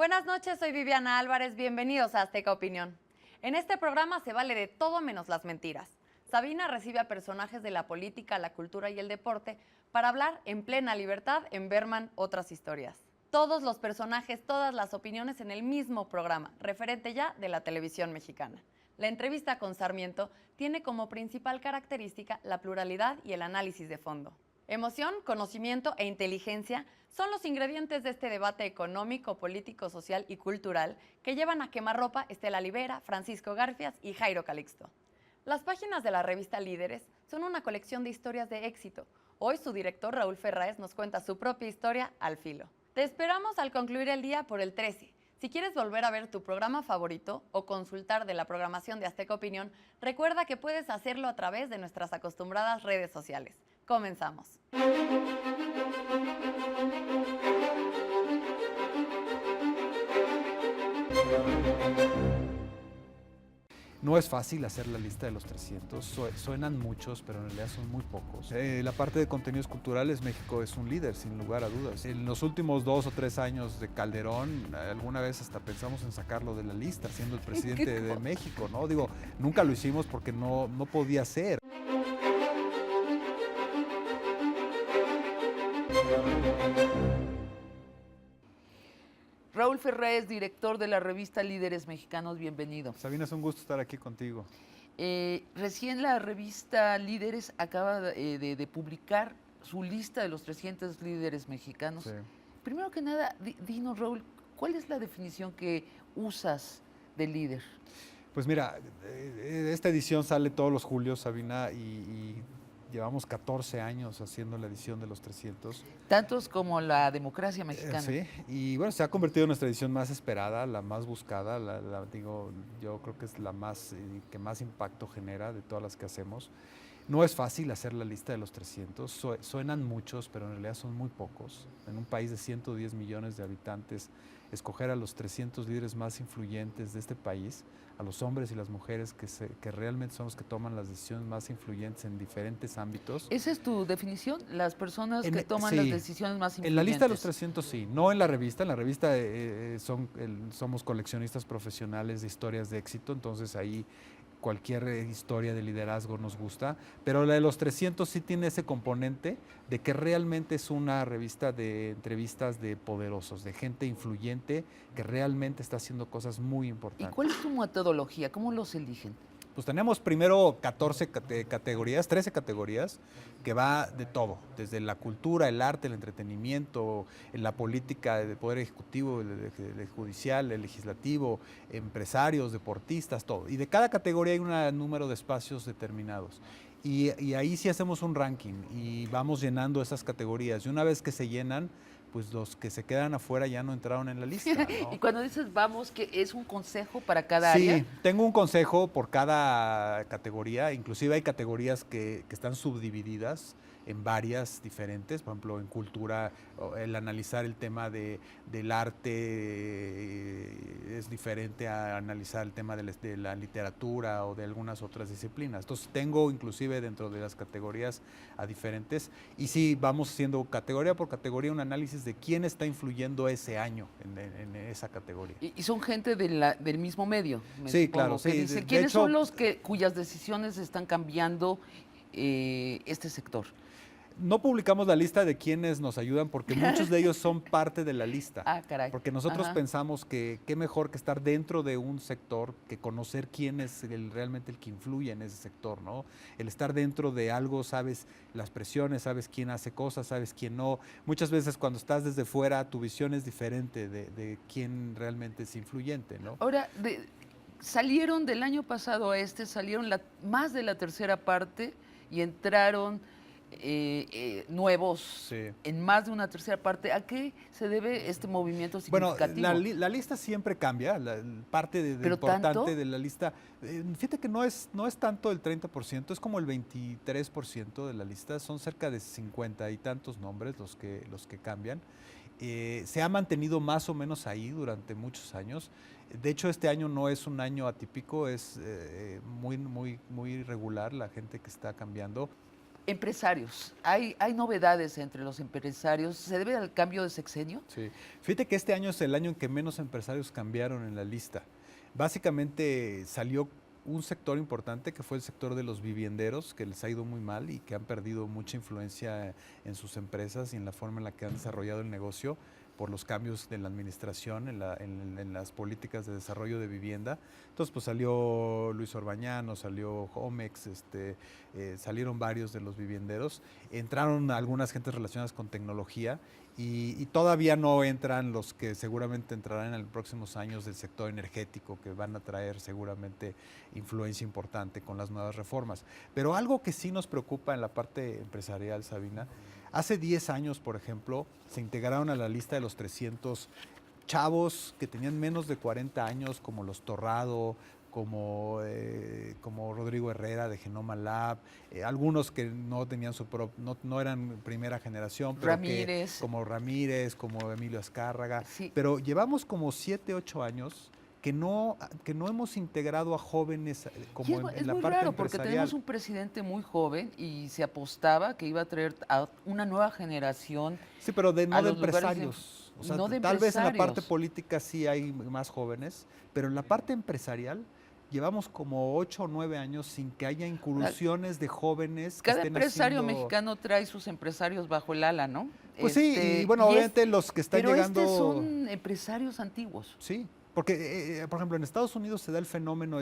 Buenas noches, soy Viviana Álvarez, bienvenidos a Azteca Opinión. En este programa se vale de todo menos las mentiras. Sabina recibe a personajes de la política, la cultura y el deporte para hablar en plena libertad en Berman Otras Historias. Todos los personajes, todas las opiniones en el mismo programa, referente ya de la televisión mexicana. La entrevista con Sarmiento tiene como principal característica la pluralidad y el análisis de fondo. Emoción, conocimiento e inteligencia son los ingredientes de este debate económico, político, social y cultural que llevan a quemarropa Estela Libera, Francisco Garfias y Jairo Calixto. Las páginas de la revista Líderes son una colección de historias de éxito. Hoy su director Raúl Ferráez nos cuenta su propia historia al filo. Te esperamos al concluir el día por el 13. Si quieres volver a ver tu programa favorito o consultar de la programación de Azteca Opinión, recuerda que puedes hacerlo a través de nuestras acostumbradas redes sociales. Comenzamos. No es fácil hacer la lista de los 300, suenan muchos, pero en realidad son muy pocos. La parte de contenidos culturales, México es un líder, sin lugar a dudas. En los últimos 2 o 3 años de Calderón, alguna vez hasta pensamos en sacarlo de la lista, siendo el presidente de México, ¿no? Digo, nunca lo hicimos porque no podía ser. Raúl Ferráez, director de la revista Líderes Mexicanos, bienvenido. Sabina, es un gusto estar aquí contigo. Recién la revista Líderes acaba de publicar su lista de los 300 líderes mexicanos. Sí. Primero que nada, dinos, Raúl, ¿cuál es la definición que usas de líder? Pues mira, esta edición sale todos los julios, Sabina, y llevamos 14 años haciendo la edición de los 300. Tantos como la democracia mexicana. Sí, y bueno, se ha convertido en nuestra edición más esperada, la más buscada, digo, yo creo que es la más que más impacto genera de todas las que hacemos. No es fácil hacer la lista de los 300, suenan muchos, pero en realidad son muy pocos. En un país de 110 millones de habitantes, escoger a los 300 líderes más influyentes de este país, a los hombres y las mujeres que realmente son los que toman las decisiones más influyentes en diferentes ámbitos. ¿Esa es tu definición? Las personas que toman sí, las decisiones más influyentes. En la lista de los 300 sí, no en la revista. En la revista somos coleccionistas profesionales de historias de éxito, entonces ahí cualquier historia de liderazgo nos gusta, pero la de los 300 sí tiene ese componente de que realmente es una revista de entrevistas de poderosos, de gente influyente que realmente está haciendo cosas muy importantes. ¿Y cuál es tu metodología? ¿Cómo los eligen? Pues tenemos primero 14 categorías, 13 categorías, que va de todo, desde la cultura, el arte, el entretenimiento, la política del poder ejecutivo, el judicial, el legislativo, empresarios, deportistas, todo. Y de cada categoría hay un número de espacios determinados. Y ahí sí hacemos un ranking y vamos llenando esas categorías. Y una vez que se llenan, pues los que se quedan afuera ya no entraron en la lista, ¿no? Y cuando dices vamos, ¿que es un consejo para cada área? Sí, tengo un consejo por cada categoría, inclusive hay categorías que están subdivididas en varias diferentes, por ejemplo, en cultura, el analizar el tema del arte es diferente a analizar el tema de la literatura o de algunas otras disciplinas. Entonces tengo inclusive dentro de las categorías a diferentes, y sí, vamos haciendo categoría por categoría un análisis de quién está influyendo ese año en esa categoría. Y son gente del mismo medio. Sí, claro, sí. Dice, ¿quiénes son los cuyas decisiones están cambiando este sector? No publicamos la lista de quienes nos ayudan porque muchos de ellos son parte de la lista. Ah, caray. Porque nosotros pensamos que qué mejor que estar dentro de un sector que conocer quién es realmente el que influye en ese sector, ¿no? El estar dentro de algo, sabes las presiones, sabes quién hace cosas, sabes quién no. Muchas veces cuando estás desde fuera, tu visión es diferente de quién realmente es influyente, ¿no? Ahora, salieron del año pasado a salieron más de la tercera parte y entraron nuevos Sí. en más de una tercera parte. ¿A qué se debe este movimiento significativo? Bueno, la lista siempre cambia, parte importante ¿tanto? de la lista, fíjate que no es tanto el 30%, es como el 23% de la lista, son cerca de 50 y tantos nombres los que cambian. Se ha mantenido más o menos ahí durante muchos años. De hecho, este año no es un año atípico, es muy regular la gente que está cambiando. Empresarios. ¿Hay novedades entre los empresarios? ¿Se debe al cambio de sexenio? Sí. Fíjate que este año es el año en que menos empresarios cambiaron en la lista. Básicamente salió un sector importante que fue el sector de los vivienderos, que les ha ido muy mal y que han perdido mucha influencia en sus empresas y en la forma en la que han desarrollado el negocio por los cambios de la administración en las políticas de desarrollo de vivienda. Entonces, pues salió Luis Orbañano, salió Homex, salieron varios de los vivienderos, entraron algunas gentes relacionadas con tecnología y todavía no entran los que seguramente entrarán en los próximos años del sector energético, que van a traer seguramente influencia importante con las nuevas reformas. Pero algo que sí nos preocupa en la parte empresarial, Sabina, hace 10 años, por ejemplo, se integraron a la lista de los 300 chavos que tenían menos de 40 años, como los Torrado, como Rodrigo Herrera de Genoma Lab, algunos que no tenían no eran primera generación, pero Ramírez. como Ramírez, como Emilio Azcárraga, Sí. pero llevamos como 7, 8 años que no hemos integrado a jóvenes como Y en es la muy parte raro porque empresarial. tenemos un presidente muy joven y se apostaba que iba a traer a una nueva generación. Sí, pero no a de los lugares de- empresarios. O sea, no de tal vez en la parte empresarios. política sí hay más jóvenes, pero en la parte empresarial llevamos como 8 o 9 años sin que haya incursiones de jóvenes que Cada estén empresario haciendo... mexicano trae sus empresarios bajo el ala, ¿no? Pues sí, y bueno, obviamente los que están pero llegando... son empresarios antiguos. Sí, porque, por ejemplo, en Estados Unidos se da el fenómeno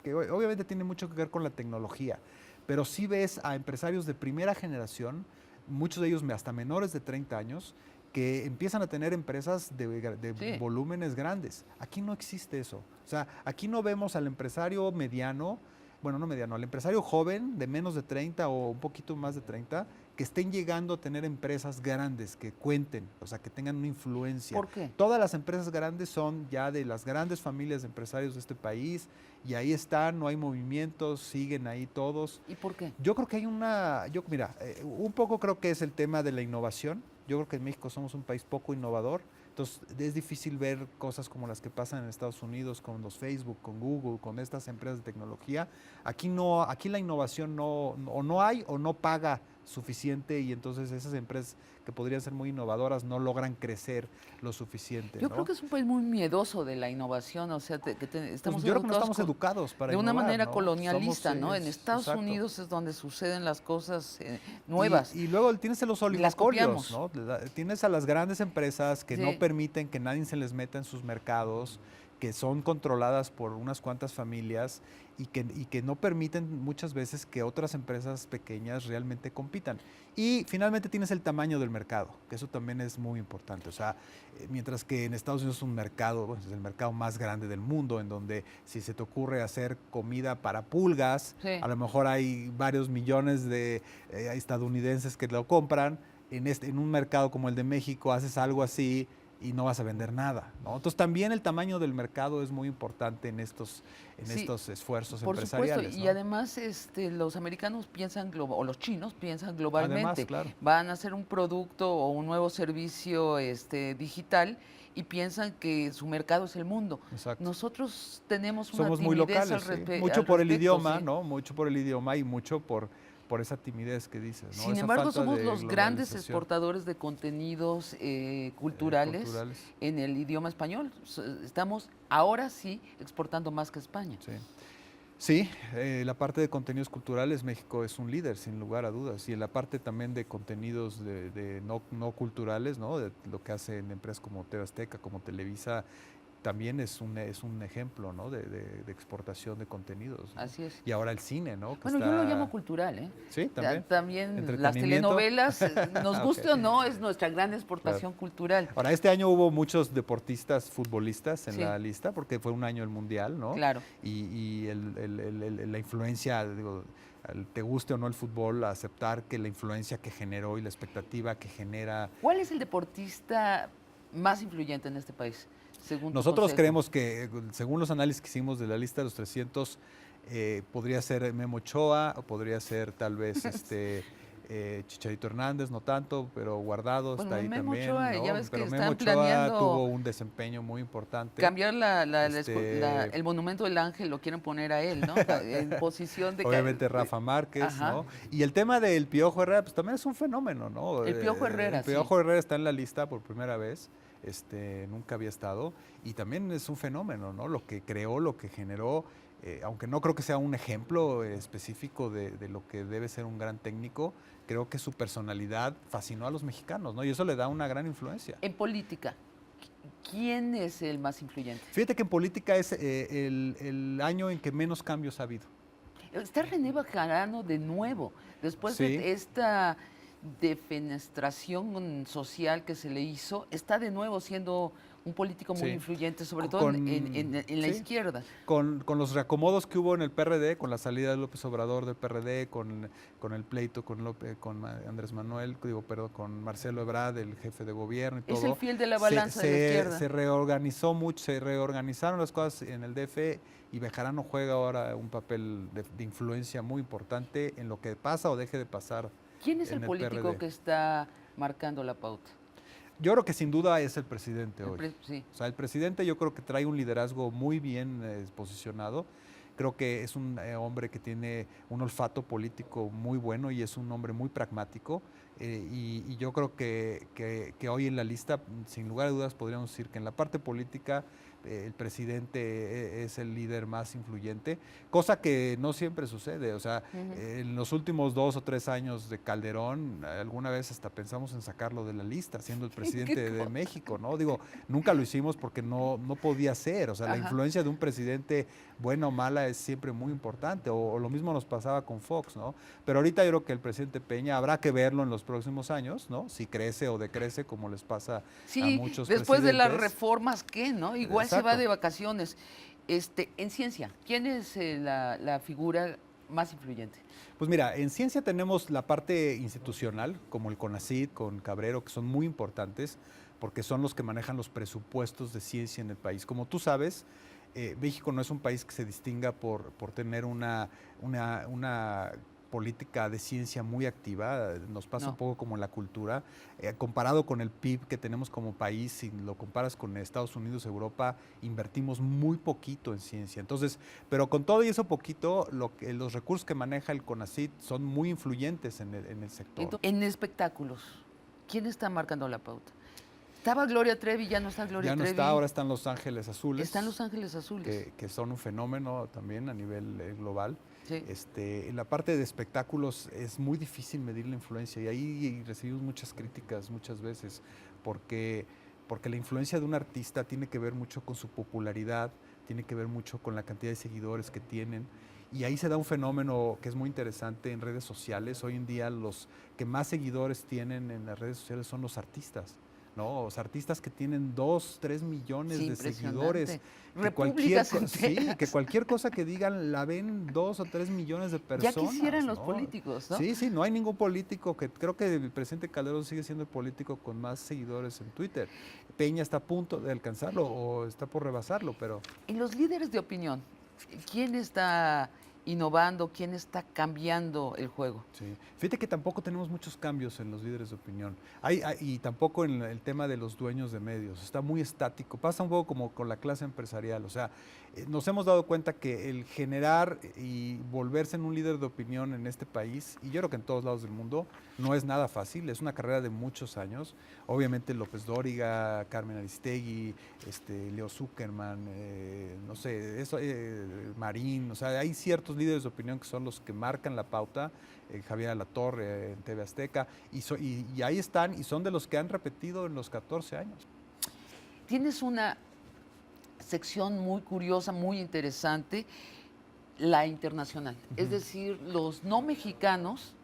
que obviamente tiene mucho que ver con la tecnología, pero sí ves a empresarios de primera generación, muchos de ellos hasta menores de 30 años, que empiezan a tener empresas de Sí. volúmenes grandes. Aquí no existe eso. O sea, aquí no vemos al empresario mediano, bueno, no mediano, al empresario joven de menos de 30 o un poquito más de 30, que estén llegando a tener empresas grandes, que cuenten, o sea, que tengan una influencia. ¿Por qué? Todas las empresas grandes son ya de las grandes familias de empresarios de este país y ahí están, no hay movimientos, siguen ahí todos. ¿Y por qué? Yo creo que hay mira, un poco creo que es el tema de la innovación. Yo creo que en México somos un país poco innovador, entonces es difícil ver cosas como las que pasan en Estados Unidos con los Facebook, con Google, con estas empresas de tecnología. Aquí la innovación no hay o no paga suficiente y entonces esas empresas que podrían ser muy innovadoras no logran crecer lo suficiente. Yo ¿no? creo que es un país muy miedoso de la innovación, o sea, estamos Yo creo que no estamos con- educados para de una innovar, manera ¿no? colonialista, Somos, ¿no? En Estados exacto. Unidos es donde suceden las cosas nuevas. Y luego tienes a los las oligopolios, copiamos. ¿no? Tienes a las grandes empresas que Sí. no permiten que nadie se les meta en sus mercados, que son controladas por unas cuantas familias y que no permiten muchas veces que otras empresas pequeñas realmente compitan. Y finalmente tienes el tamaño del mercado, que eso también es muy importante. O sea, mientras que en Estados Unidos es un mercado, bueno, es el mercado más grande del mundo, en donde si se te ocurre hacer comida para pulgas, Sí. a lo mejor hay varios millones de estadounidenses que lo compran. En un mercado como el de México haces algo así y no vas a vender nada, ¿no? Entonces también el tamaño del mercado es muy importante en estos Sí, esfuerzos Por empresariales. supuesto, y ¿no? además los americanos piensan, o los chinos piensan globalmente. Además, claro. Van a hacer un producto o un nuevo servicio digital y piensan que su mercado es el mundo. Exacto. Nosotros tenemos una Somos muy timidez locales, al sí. Mucho por el respecto, idioma, sí. ¿no? Mucho por el idioma y mucho por esa timidez que dices, ¿no? Sin Esa embargo, falta somos de los grandes globalización, exportadores de contenidos culturales culturales. en el idioma español. Estamos ahora sí exportando más que España. Sí. Sí, la parte de contenidos culturales, México es un líder, sin lugar a dudas. Y en la parte también de contenidos no culturales, ¿no? De lo que hacen empresas como TV Azteca, como Televisa, también es un ejemplo, ¿no? de exportación de contenidos, ¿no? Así es. Y ahora el cine, ¿no? Que Bueno, yo lo está- llamo cultural, ¿eh? Sí, también. También las Entretenimiento. telenovelas, nos guste Ok. o no, es nuestra gran exportación cultural. Ahora, este año hubo muchos deportistas, futbolistas en Sí. la lista, porque fue un año el Mundial, ¿no? Claro. Y la influencia, digo, te guste o no el fútbol, aceptar que la influencia que generó y la expectativa que genera. ¿Cuál es el deportista más influyente en este país? Según tu Nosotros concepto? creemos que, según los análisis que hicimos de la lista de los 300, podría ser Memo Ochoa, o podría ser tal vez Chicharito Hernández no tanto, pero Guardado Bueno, está ahí Memo también, Ochoa, ¿no? ya ves que Pero Memo están Ochoa planeando tuvo un desempeño muy importante. cambiar Este, el monumento del Ángel, lo quieren poner a él, ¿no? En posición de... Obviamente Rafa Márquez, Ajá. ¿no? Y el tema del Piojo Herrera, pues también es un fenómeno, ¿no? El Piojo Herrera, El Piojo Herrera está en la lista por primera vez, nunca había estado, y también es un fenómeno, ¿no? Lo que creó, lo que generó, aunque no creo que sea un ejemplo específico de lo que debe ser un gran técnico, creo que su personalidad fascinó a los mexicanos, ¿no? Y eso le da una gran influencia. En política, ¿quién es el más influyente? Fíjate que en política es el año en que menos cambios ha habido. Está René Bejarano de nuevo, después Sí. de esta defenestración social que se le hizo, está de nuevo siendo un político muy Sí. influyente, sobre todo Con- en la sí. izquierda. Con los reacomodos que hubo en el PRD, con la salida de López Obrador del PRD, con el pleito con Andrés Manuel, con Marcelo Ebrard, el jefe de gobierno y todo. Es el fiel de la balanza de la izquierda. Se reorganizó mucho, se reorganizaron las cosas en el DF y Bejarano juega ahora un papel de influencia muy importante en lo que pasa o deje de pasar. ¿Quién es en el político PRD. que está marcando la pauta? Yo creo que sin duda es el presidente El hoy. sí. O sea, el presidente yo creo que trae un liderazgo muy bien posicionado. Creo que es un hombre que tiene un olfato político muy bueno y es un hombre muy pragmático. Y yo creo que hoy en la lista, sin lugar a dudas, podríamos decir que en la parte política el presidente es el líder más influyente, cosa que no siempre sucede. O sea, en los últimos 2 o 3 años de Calderón, alguna vez hasta pensamos en sacarlo de la lista, siendo el presidente de México, ¿no? Digo, nunca lo hicimos porque no podía ser. O sea, la influencia de un presidente, buena o mala, es siempre muy importante. O lo mismo nos pasaba con Fox, ¿no? Pero ahorita yo creo que el presidente Peña habrá que verlo en los próximos años, ¿no? Si crece o decrece, como les pasa a muchos después de las presidentes. reformas, ¿qué, no? Igual se va Exacto. de vacaciones. En ciencia, ¿quién es la figura más influyente? Pues mira, en ciencia tenemos la parte institucional, como el CONACYT, con Cabrero, que son muy importantes, porque son los que manejan los presupuestos de ciencia en el país. Como tú sabes, México no es un país que se distinga por tener una política de ciencia muy activa, nos pasa un poco como en la cultura, comparado con el PIB que tenemos como país, si lo comparas con Estados Unidos, Europa, invertimos muy poquito en ciencia. Entonces, pero con todo y eso poquito, los recursos que maneja el CONACYT son muy influyentes en el sector. Entonces, en espectáculos, ¿quién está marcando la pauta? Estaba Gloria Trevi, ya no está Gloria Trevi. Ya no está, ahora están Los Ángeles Azules. Están Los Ángeles Azules. Que son un fenómeno también a nivel global. Sí. En la parte de espectáculos es muy difícil medir la influencia y ahí recibimos muchas críticas muchas veces porque la influencia de un artista tiene que ver mucho con su popularidad, tiene que ver mucho con la cantidad de seguidores que tienen. Y ahí se da un fenómeno que es muy interesante en redes sociales. Hoy en día los que más seguidores tienen en las redes sociales son los artistas, ¿no? Los artistas que tienen 2, 3 millones de seguidores. Que cualquier cosa que digan la ven 2 o 3 millones de personas. Ya quisieran ¿no? los políticos, ¿no? Sí, no hay ningún político creo que el presidente Calderón sigue siendo el político con más seguidores en Twitter. Peña está a punto de alcanzarlo o está por rebasarlo, pero... Y los líderes de opinión, ¿quién está innovando, quién está cambiando el juego? Sí. Fíjate que tampoco tenemos muchos cambios en los líderes de opinión. Y tampoco en el tema de los dueños de medios. Está muy estático. Pasa un poco como con la clase empresarial. O sea, nos hemos dado cuenta que el generar y volverse en un líder de opinión en este país, y yo creo que en todos lados del mundo, no es nada fácil. Es una carrera de muchos años. Obviamente López Dóriga, Carmen Aristegui, Leo Zuckerman, no sé, Marín. O sea, hay ciertos líderes de opinión que son los que marcan la pauta, Javier Alatorre en TV Azteca, y ahí están, y son de los que han repetido en los 14 años. Tienes una sección muy curiosa, muy interesante, la internacional, es decir, los no mexicanos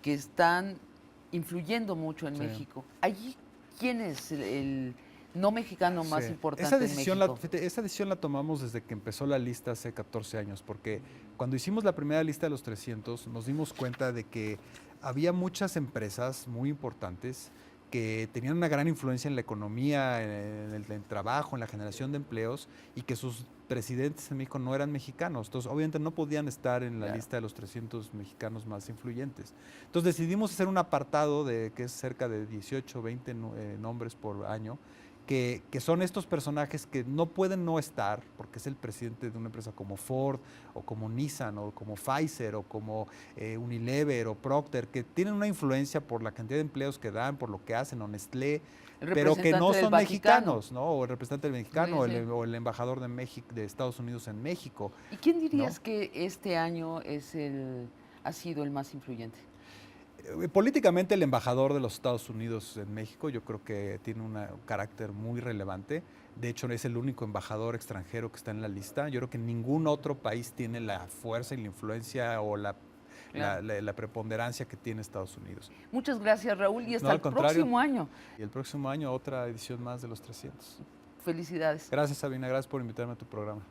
que están influyendo mucho en México. Allí, ¿quién es el no mexicano más importante en México? Esa decisión la tomamos desde que empezó la lista hace 14 años, porque cuando hicimos la primera lista de los 300 nos dimos cuenta de que había muchas empresas muy importantes que tenían una gran influencia en la economía, en el trabajo, en la generación de empleos, y que sus presidentes en México no eran mexicanos. Entonces, obviamente no podían estar en la lista de los 300 mexicanos más influyentes. Entonces, decidimos hacer un apartado que es cerca de 18, 20 nombres por año, que son estos personajes que no pueden no estar, porque es el presidente de una empresa como Ford, o como Nissan, o como Pfizer, o como Unilever, o Procter, que tienen una influencia por la cantidad de empleos que dan, por lo que hacen, o Nestlé, pero que no son mexicanos, ¿no? O el representante del mexicano, sí, sí. O el embajador de Estados Unidos en México. ¿Y quién dirías, ¿no?, que este año ha sido el más influyente? Políticamente, el embajador de los Estados Unidos en México yo creo que tiene un carácter muy relevante. De hecho, es el único embajador extranjero que está en la lista. Yo creo que ningún otro país tiene la fuerza y la influencia o la preponderancia que tiene Estados Unidos. Muchas gracias, Raúl, y hasta el próximo año. Y el próximo año otra edición más de los 300. Felicidades. Gracias, Sabina, gracias por invitarme a tu programa.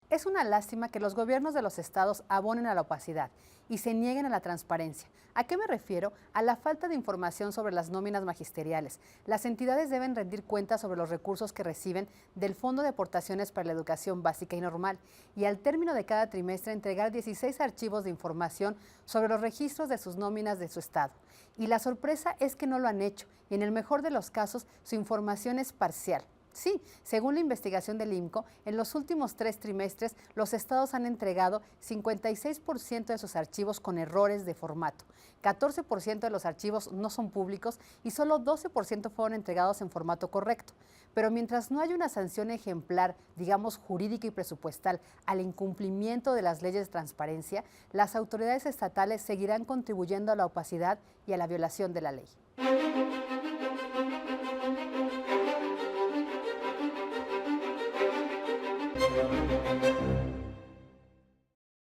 Es una lástima que los gobiernos de los estados abonen a la opacidad y se nieguen a la transparencia. ¿A qué me refiero? A la falta de información sobre las nóminas magisteriales. Las entidades deben rendir cuentas sobre los recursos que reciben del Fondo de Aportaciones para la Educación Básica y Normal y al término de cada trimestre entregar 16 archivos de información sobre los registros de sus nóminas de su estado. Y la sorpresa es que no lo han hecho y en el mejor de los casos su información es parcial. Sí, según la investigación del IMCO, en los últimos 3 trimestres los estados han entregado 56% de sus archivos con errores de formato, 14% de los archivos no son públicos y solo 12% fueron entregados en formato correcto. Pero mientras no haya una sanción ejemplar, digamos jurídica y presupuestal, al incumplimiento de las leyes de transparencia, las autoridades estatales seguirán contribuyendo a la opacidad y a la violación de la ley.